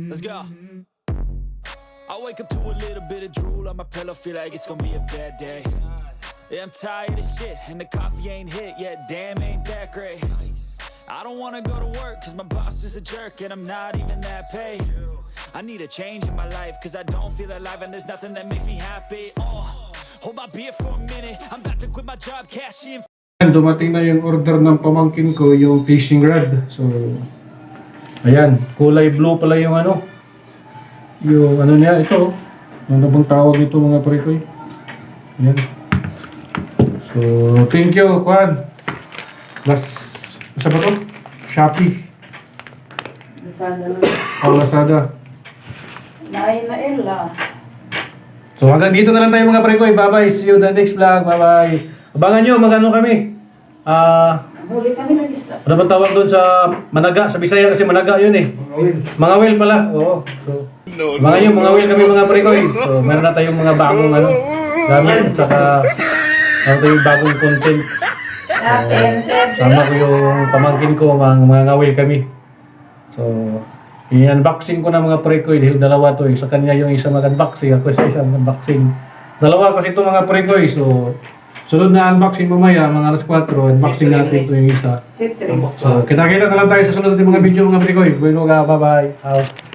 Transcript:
Let's go. I wake up to a little bit of drool on my pillow, feel like it's gonna be a bad day. Yeah, I'm tired of shit, and the coffee ain't hit yet, damn, ain't that great. I don't wanna go to work, cause my boss is a jerk, and I'm not even that paid. I need a change in my life, cause I don't feel alive, and there's nothing that makes me happy. Oh, hold my beer for a minute, I'm about to quit my job, cash in. Dumating na yung order ng pamangkin ko, yung fishing rod. So, ayan, kulay blue pala yung ano. Yung ano niya, ito. Ano bang tawag nito mga pre-koy? Ayan. So, thank you, Kwan. Asa ba to? Shopee. Lazada na. O, Lazada. Naila. So, hanggang dito na lang tayo mga pre-koy. Bye-bye. See you the next vlog. Bye-bye. Abangan nyo, magano kami. Huli kami ng isla. Ano ba tawag doon sa Managa? Sa Bisaya kasi Managa yun eh. Mga whale pala. Oo. So, mga yun, mga whale kami mga pre-koy. So, meron na tayong mga bagong ano, gamit at saka meron tayong bagong content. Sama ko yung pamangkin ko, mga whale kami. So, i-unboxing ko na mga pre-koy dahil dalawa to eh. Sa kanya yung isa mag-unboxing, ako sa isang unboxing. Dalawa kasi ito mga pre-koy. So, sunod na unboxing mamaya, mga alas 4, unboxing natin ito yung isa. So, kita-kita na lang tayo sa sunod ng mga video mga pre-koy. Bye-bye. Out.